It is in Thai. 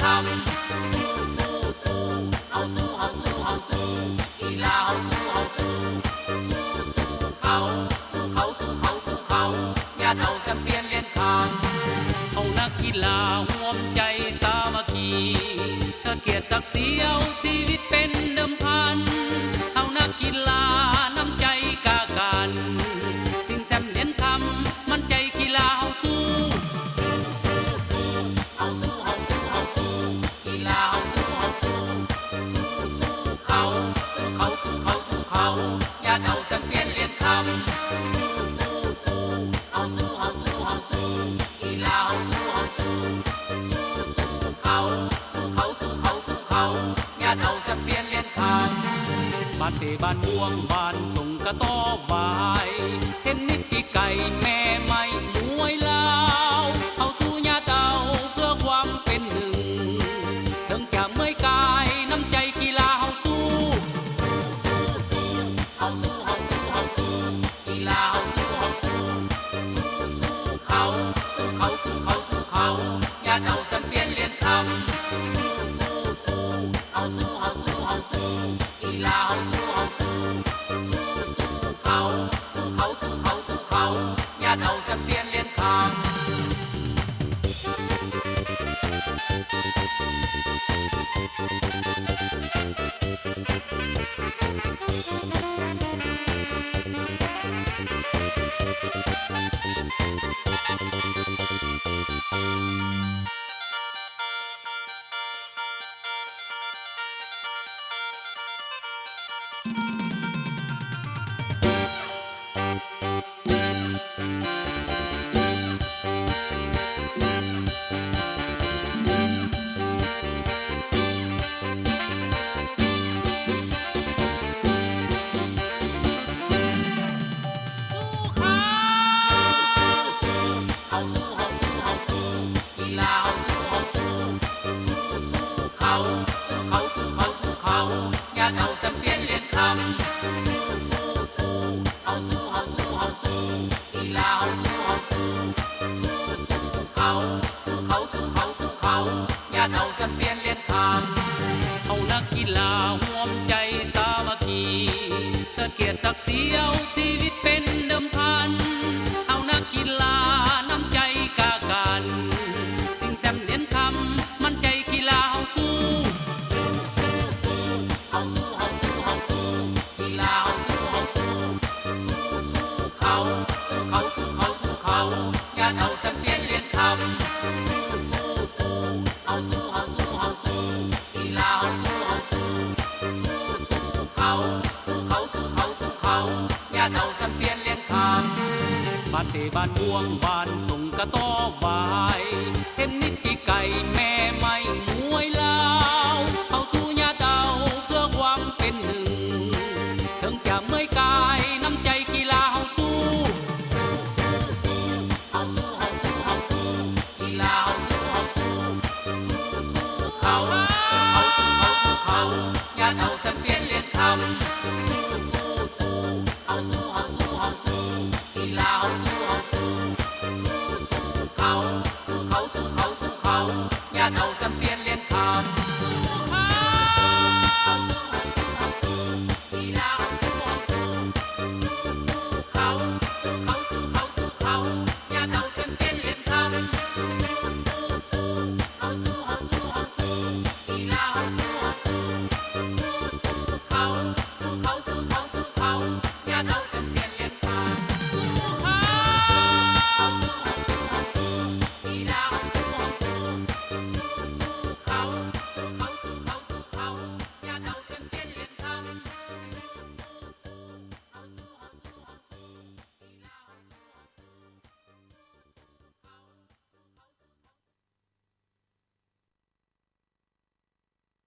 คำสู้เอาสู้เฮาสู้เฮาสู้กีฬาเฮาสู้เฮาสู้เขาอย่าเอาจะเปลี่ยนเรียนคำเอานักกีฬาร่วมใจสามัคคีเกิดเกียรติศักดิ์ศรีเอาชีวิตเป็นเดิมพันเอานักกีฬาน้ำใจกากันสิ่งแซมเรียนคำมั่นใจกีฬาเฮาสู้เอาสู้เฮาสู้เฮาสู้กีฬาเฮาสู้เฮาสู้เขาอย่าเอาจะเปลี่ยนเรียนคำเอาสู้เฮาสู้เฮาสู้กีฬาเฮาสู้เฮาสู้เขาอย่าเอาจะเปลี่ยนเรียนคำบ้านเตบ้านม่วงบ้านสงกะต้อบายเทนนิสกีไก่แม่ไม้มวยลาวเอาสู้ญาเต่าเพื่อความเป็นหนึ่งถึงจะเมื่อยกายน้ำใจกีฬาเฮาสู้เอาสู้เฮาสู้เฮาสู้กีฬาเฮาสู้เฮาสู้เขาอย่าเอาจะเปลี่ยนเรียนคำเอาสู้เฮาสู้เฮาสู้กีฬาเฮาสู้เฮาสู้เขาอย่าเอาจะเปลี่ยนเรียนคำอย่าเอาจะเปลี่ยนเรียนคำเอาสู้เฮาสู้เฮาสู้กีฬาเฮาสู้เฮาสู้เขาอย่าเอาจะเปลี่ยนเรียนคำเอานักกีฬาร่วมใจสามัคคีเกิดเกียรติศักดิ์ศรีเอาชีวิตเป็นเดิมพันเอานักกีฬาน้ำใจกากันสิ่งแซมเรียนคำมั่นใจกีฬาเฮาสู้เอาสู้เฮาสู้เฮาสู้กีฬาเฮาสู้เฮาสู้เขาอย่าเอาจะเปลี่ยนเรียนคำเอาสู้เฮาสู้เฮาสู้กีฬาเฮาสู้เฮาสู้เขาอย่าเอาจะเปลี่ยนเรียนคำบ้านเตบ้านม่วงบ้านสงกะต้อบายเทนนิสกีไก่แม่ไม้